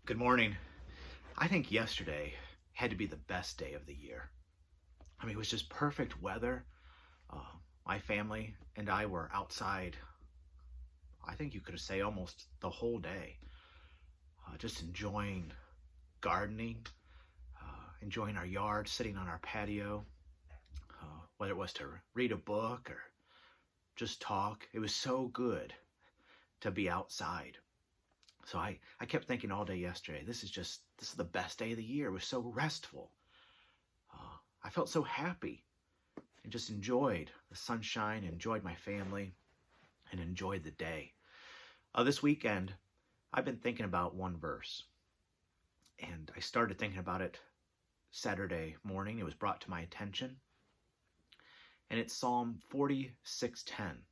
Good morning. I think yesterday had to be the best day of the year. I mean, it was just perfect weather. Uh, my family and I were outside, I think you could say almost the whole day, just enjoying gardening, enjoying our yard, sitting on our patio, whether it was to read a book or just talk. It was so good to be outside. So I kept thinking all day yesterday, this is the best day of the year. It was so restful. I felt so happy and just enjoyed the sunshine, enjoyed my family, and enjoyed the day. This weekend, I've been thinking about one verse, and I started thinking about it Saturday morning. It was brought to my attention, and it's Psalm 46:10.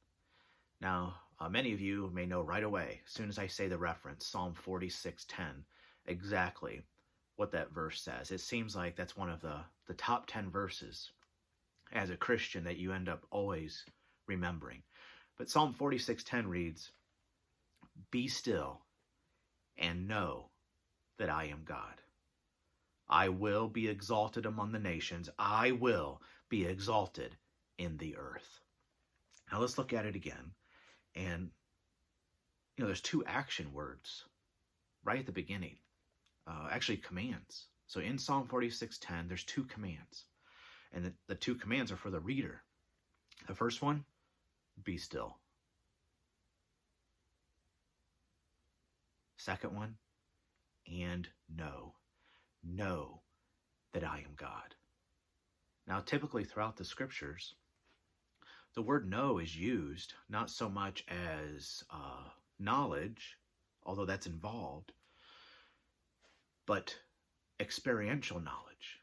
Now, many of you may know right away, as soon as I say the reference, Psalm 46:10, exactly what that verse says. It seems like that's one of the top 10 verses as a Christian that you end up always remembering. But Psalm 46:10 reads, "Be still and know that I am God. I will be exalted among the nations. I will be exalted in the earth." Now let's look at it again. And, there's two action words right at the beginning, actually commands. So in Psalm 46:10, there's two commands. And the two commands are for the reader. The first one, be still. Second one, and know that I am God. Now, typically throughout the scriptures, the word know is used not so much as knowledge, although that's involved, but experiential knowledge,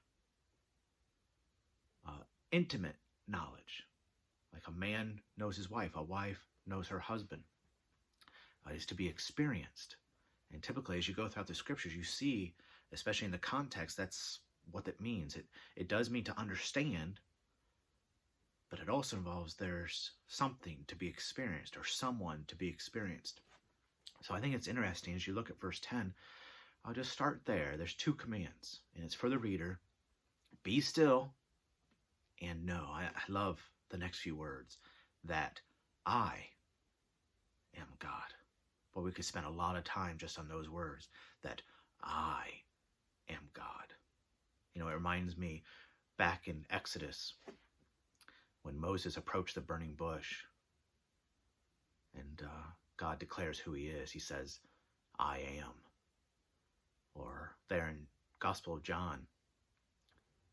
intimate knowledge. Like a man knows his wife, a wife knows her husband. Is to be experienced. And typically, as you go throughout the scriptures, you see, especially in the context, that's what it means. It does mean to understand, but it also involves there's something to be experienced or someone to be experienced. So I think it's interesting as you look at verse 10, I'll just start there. There's two commands, and it's for the reader. Be still and know. I love the next few words, that I am God. But we could spend a lot of time just on those words, that I am God. It reminds me back in Exodus when Moses approached the burning bush and God declares who he is. He says, I am. Or there in Gospel of John,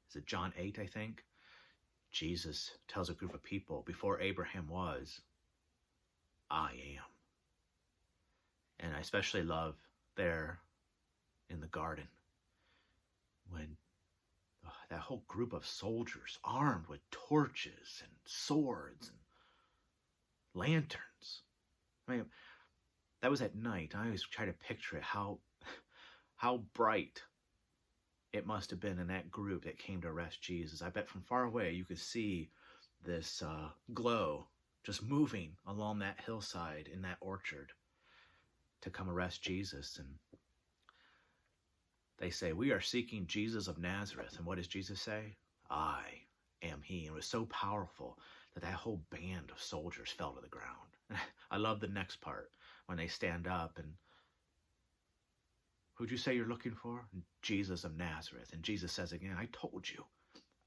is it John 8, I think? Jesus tells a group of people, before Abraham was, I am. And I especially love there in the garden when that whole group of soldiers armed with torches and swords and lanterns. I mean, that was at night. I always try to picture it, how bright it must have been in that group that came to arrest Jesus. I bet from far away you could see this glow just moving along that hillside in that orchard to come arrest Jesus. And they say, we are seeking Jesus of Nazareth. And what does Jesus say? I am he. And it was so powerful that whole band of soldiers fell to the ground. I love the next part when they stand up and, who'd you say you're looking for? Jesus of Nazareth. And Jesus says again, I told you,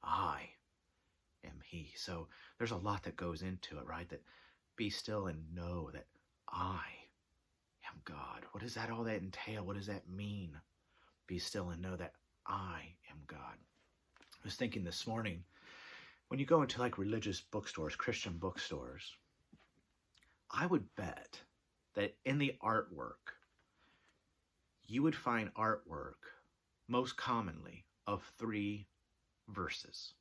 I am he. So there's a lot that goes into it, right? That be still and know that I am God. What does all that entail? What does that mean? Be still and know that I am God. I was thinking this morning, when you go into like religious bookstores, Christian bookstores, I would bet that in the artwork, you would find artwork most commonly of 3 verses.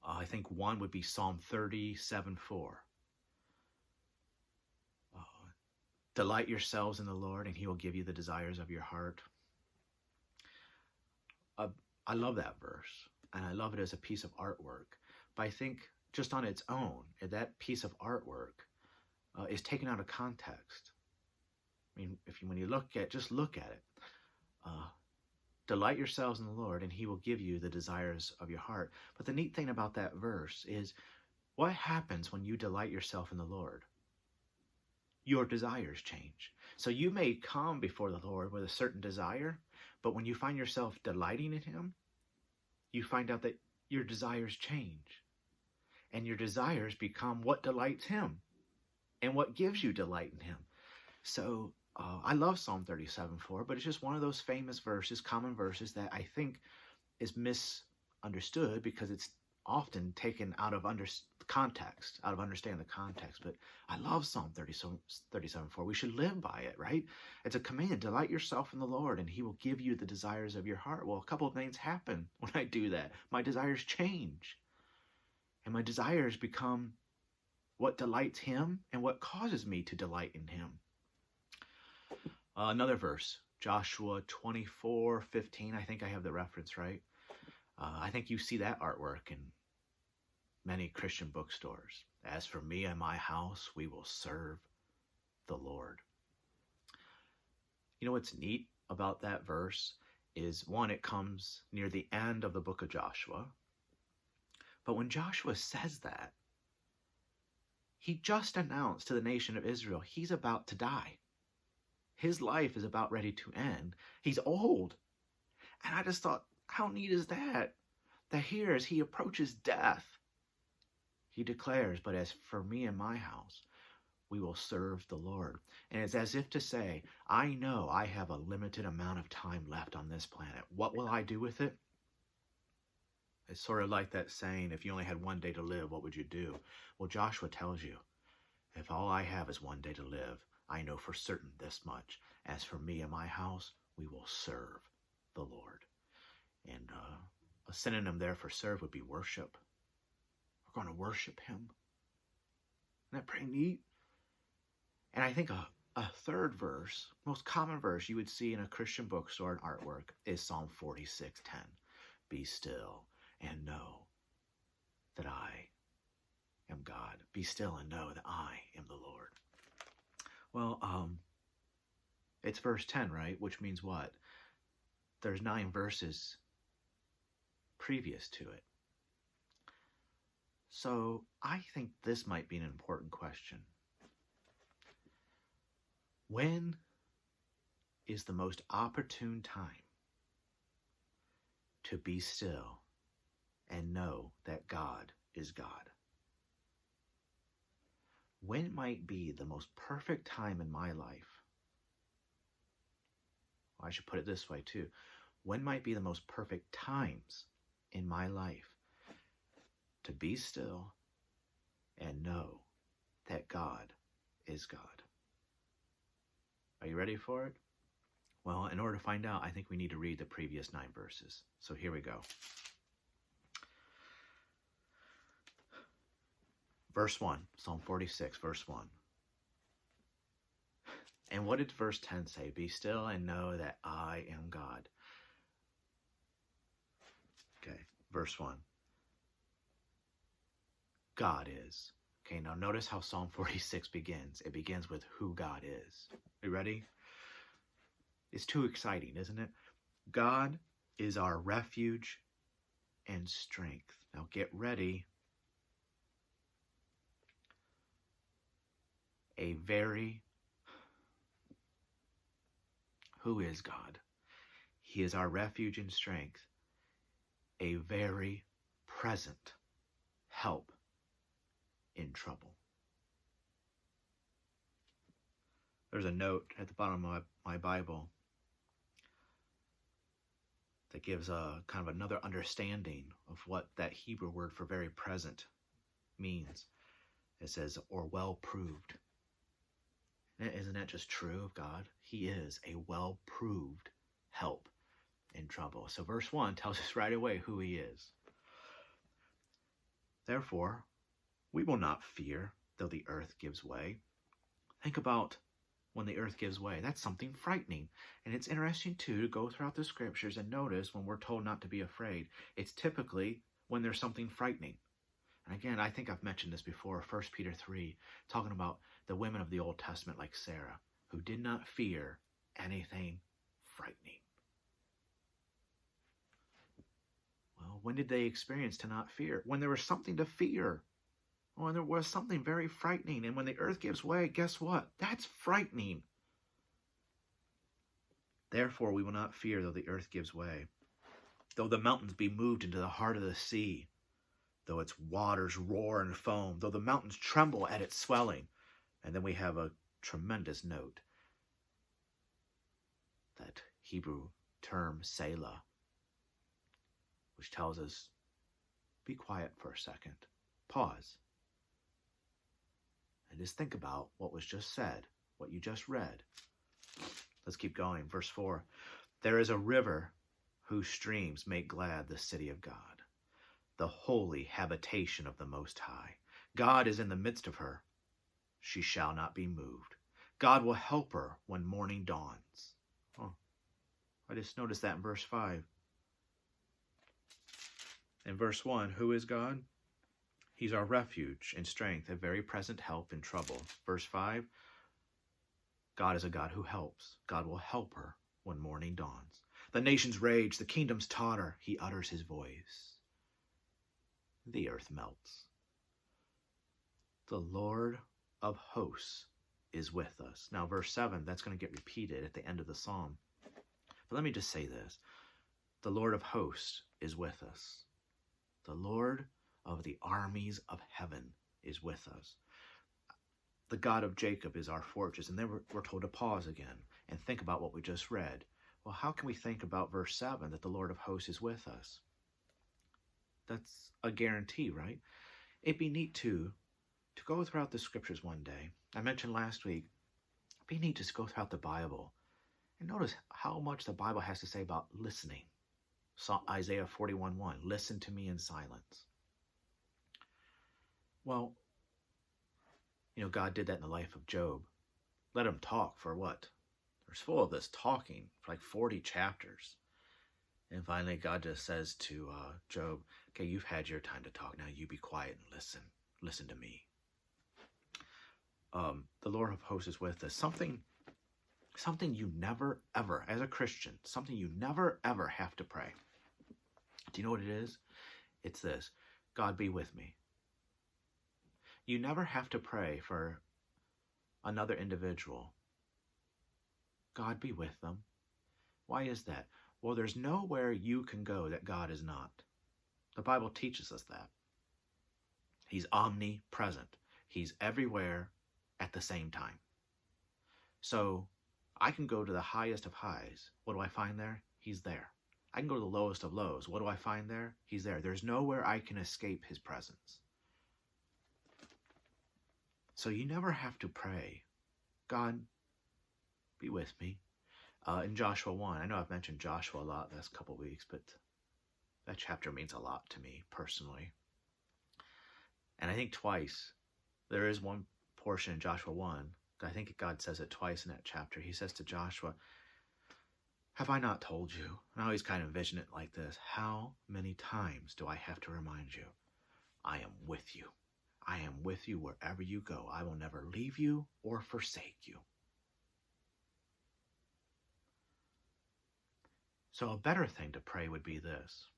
I think one would be Psalm 37:4. Delight yourselves in the Lord, and he will give you the desires of your heart. I love that verse, and I love it as a piece of artwork. But I think just on its own, that piece of artwork is taken out of context. I mean, when you look at, just look at it. Delight yourselves in the Lord, and he will give you the desires of your heart. But the neat thing about that verse is, what happens when you delight yourself in the Lord? Your desires change. So you may come before the Lord with a certain desire, but when you find yourself delighting in him, you find out that your desires change. And your desires become what delights him and what gives you delight in him. So I love Psalm 37:4, but it's just one of those famous verses, common verses, that I think is misunderstood because it's often taken out of context, out of understanding the context. But I love Psalm 37:4. We should live by it, right? It's a command: delight yourself in the Lord, and he will give you the desires of your heart. Well, a couple of things happen when I do that. My desires change, and my desires become what delights him and what causes me to delight in him. Another verse, Joshua 24:15. I think I have the reference right. I think you see that artwork in many Christian bookstores. As for me and my house, we will serve the Lord. You know what's neat about that verse is, one, it comes near the end of the book of Joshua. But when Joshua says that, he just announced to the nation of Israel he's about to die. His life is about ready to end. He's old. And I just thought, how neat is that? That here, as he approaches death, he declares, but as for me and my house, we will serve the Lord. And it's as if to say, I know I have a limited amount of time left on this planet. What will I do with it? It's sort of like that saying, if you only had one day to live, what would you do? Well, Joshua tells you, if all I have is one day to live, I know for certain this much: as for me and my house, we will serve the Lord. And a synonym there for serve would be worship. We're going to worship him. Isn't that pretty neat? And I think a third verse, most common verse you would see in a Christian bookstore and artwork, is Psalm 46:10. Be still and know that I am God. Be still and know that I am the Lord. Well, it's verse 10, right? Which means what? There's 9 verses previous to it. So I think this might be an important question. When is the most opportune time to be still and know that God is God? When might be the most perfect time in my life? Well, I should put it this way too. When might be the most perfect times in my life to be still and know that God is God? Are you ready for it? Well, in order to find out, I think we need to read the previous 9 verses. So here we go. Verse 1, Psalm 46, verse 1. And what did verse 10 say? Be still and know that I am God. Okay, verse 1. God is. Okay, now notice how Psalm 46 begins. It begins with who God is. Are you ready? It's too exciting, isn't it? God is our refuge and strength. Now get ready. Who is God? He is our refuge and strength, a very present help in trouble. There's a note at the bottom of my Bible that gives a kind of another understanding of what that Hebrew word for very present means. It says, or well proved. Isn't that just true of God? He is a well-proved help in trouble. So verse 1 tells us right away who he is. Therefore, we will not fear though the earth gives way. Think about when the earth gives way. That's something frightening. And it's interesting, too, to go throughout the scriptures and notice when we're told not to be afraid. It's typically when there's something frightening. And again, I think I've mentioned this before, 1 Peter 3, talking about the women of the Old Testament like Sarah. who did not fear anything frightening. Well, when did they experience to not fear? When there was something to fear. When there was something very frightening. And when the earth gives way, guess what? That's frightening. Therefore, we will not fear though the earth gives way, though the mountains be moved into the heart of the sea, though its waters roar and foam, though the mountains tremble at its swelling. And then we have a tremendous note, that Hebrew term Selah, which tells us, be quiet for a second, pause, and just think about what was just said, what you just read. Let's keep going. Verse 4, there is a river whose streams make glad the city of God, the holy habitation of the Most High. God is in the midst of her. She shall not be moved. God will help her when morning dawns. Oh, I just noticed that in verse 5. In verse 1, who is God? He's our refuge and strength, a very present help in trouble. Verse 5, God is a God who helps. God will help her when morning dawns. The nations rage, the kingdoms totter. He utters his voice. The earth melts. The Lord of hosts is with us. Now, verse 7, that's going to get repeated at the end of the psalm. But let me just say this. The Lord of hosts is with us. The Lord of the armies of heaven is with us. The God of Jacob is our fortress. And then we're told to pause again and think about what we just read. Well, how can we think about verse 7, that the Lord of hosts is with us? That's a guarantee, right? It'd be neat, too, to go throughout the scriptures one day. I mentioned last week, it'd be neat to go throughout the Bible and notice how much the Bible has to say about listening. Isaiah 41:1, listen to me in silence. Well, God did that in the life of Job. Let him talk for what? There's full of this talking for like 40 chapters. And finally, God just says to Job, okay, you've had your time to talk. Now you be quiet and listen. Listen to me. The Lord of hosts is with us. Something you never, ever, as a Christian, something you never, ever have to pray. Do you know what it is? It's this: God be with me. You never have to pray for another individual. God be with them. Why is that? Well, there's nowhere you can go that God is not. The Bible teaches us that. He's omnipresent. He's everywhere at the same time. So I can go to the highest of highs. What do I find there? He's there. I can go to the lowest of lows. What do I find there? He's there. There's nowhere I can escape his presence. So you never have to pray, God, be with me. In Joshua 1, I know I've mentioned Joshua a lot the last couple of weeks, but that chapter means a lot to me personally. And I think twice, there is one portion in Joshua 1, I think God says it twice in that chapter. He says to Joshua, have I not told you? And I always kind of envision it like this: how many times do I have to remind you? I am with you. I am with you wherever you go. I will never leave you or forsake you. So a better thing to pray would be this: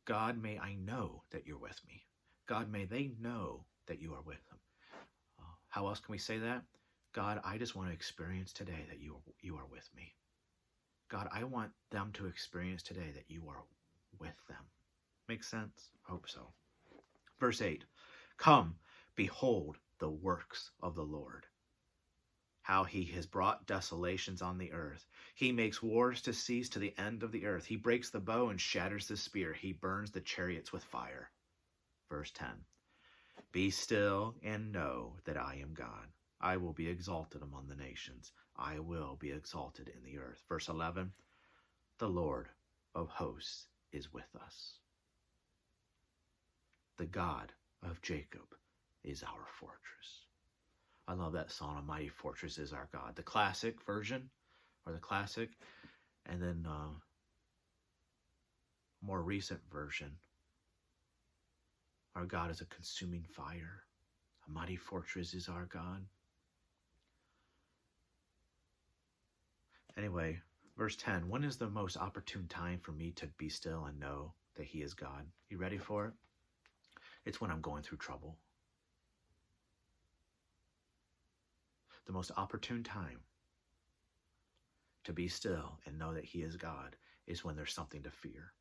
God, may I know that you're with me. God, may they know that you are with them. How else can we say that? God, I just want to experience today that you are with me. God, I want them to experience today that you are with them. Make sense? Hope so. Verse 8, come, behold the works of the Lord, how he has brought desolations on the earth. He makes wars to cease to the end of the earth. He breaks the bow and shatters the spear. He burns the chariots with fire. Verse 10, be still and know that I am God. I will be exalted among the nations. I will be exalted in the earth. Verse 11, the Lord of hosts is with us. The God of Jacob is our fortress. I love that song, A Mighty Fortress is Our God. The classic version, or the classic, and then more recent version, our God is a consuming fire. A mighty fortress is our God. Anyway, verse 10, when is the most opportune time for me to be still and know that he is God? You ready for it? It's when I'm going through trouble. The most opportune time to be still and know that he is God is when there's something to fear.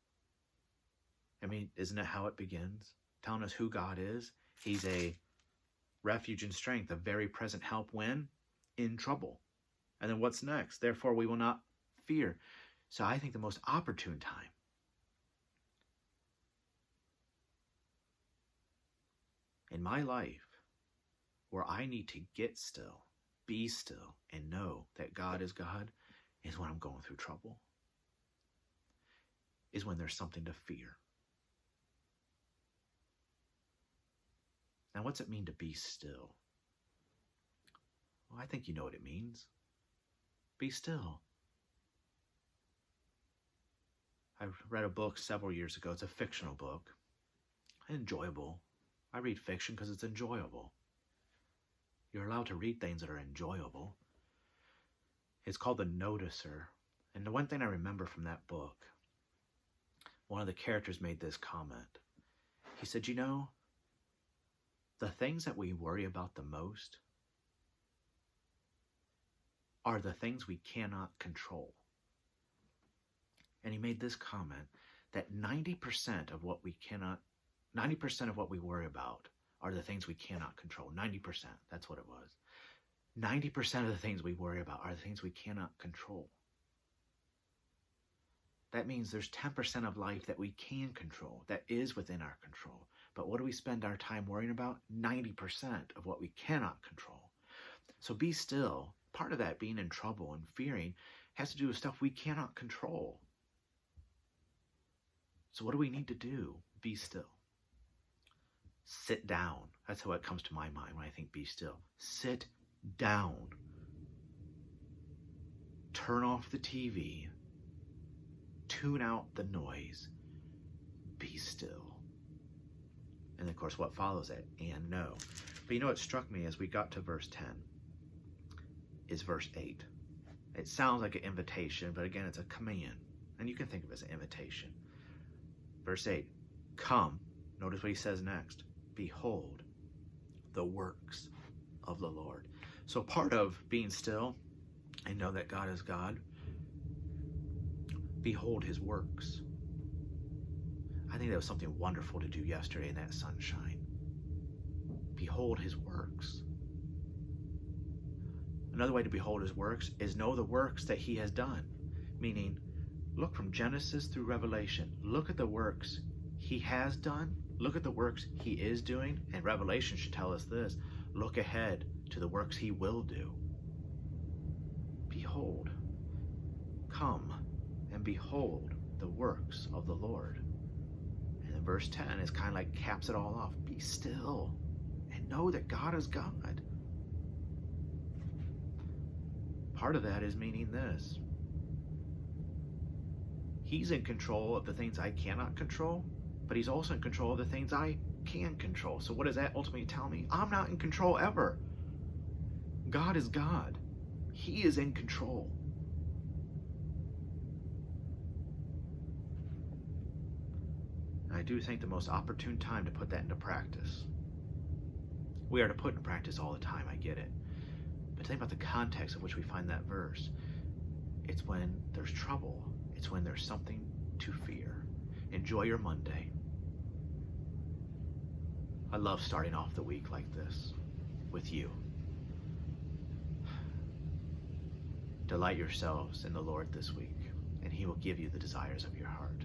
I mean, isn't it how it begins? Telling us who God is. He's a refuge and strength, a very present help when in trouble. And then what's next? Therefore, we will not fear. So I think the most opportune time in my life where I need to get still, be still, and know that God is God is when I'm going through trouble, is when there's something to fear. Now, what's it mean to be still? Well, I think you know what it means. Be still. I read a book several years ago. It's a fictional book. Enjoyable. I read fiction because it's enjoyable. You're allowed to read things that are enjoyable. It's called The Noticer. And the one thing I remember from that book, one of the characters made this comment. He said, you know, the things that we worry about the most are the things we cannot control. And he made this comment that 90% of what we worry about are the things we cannot control. 90%, that's what it was. 90% of the things we worry about are the things we cannot control. That means there's 10% of life that we can control, that is within our control. But what do we spend our time worrying about? 90% of what we cannot control. So be still. Part of that being in trouble and fearing has to do with stuff we cannot control. So what do we need to do? Be still. Sit down. That's how it comes to my mind when I think be still. Sit down. Turn off the TV. Tune out the noise. Be still. And of course, what follows it? And know. But you know what struck me as we got to verse 10 is verse 8. It sounds like an invitation, but again, it's a command. And you can think of it as an invitation. Verse 8, come. Notice what he says next. Behold the works of the Lord. So part of being still and know that God is God, behold his works. I think that was something wonderful to do yesterday in that sunshine. Behold his works. Another way to behold his works is know the works that he has done. Meaning, look from Genesis through Revelation. Look at the works he has done. Look at the works he is doing. And Revelation should tell us this. Look ahead to the works he will do. Behold. Come and behold the works of the Lord. And then verse 10 is kind of like caps it all off. Be still and know that God is God. Part of that is meaning this. He's in control of the things I cannot control, but he's also in control of the things I can control. So what does that ultimately tell me? I'm not in control ever. God is God. He is in control. And I do think the most opportune time to put that into practice. We are to put into practice all the time, I get it. But think about the context of which we find that verse. It's when there's trouble. It's when there's something to fear. Enjoy your Monday. I love starting off the week like this with you. Delight yourselves in the Lord this week, and he will give you the desires of your heart.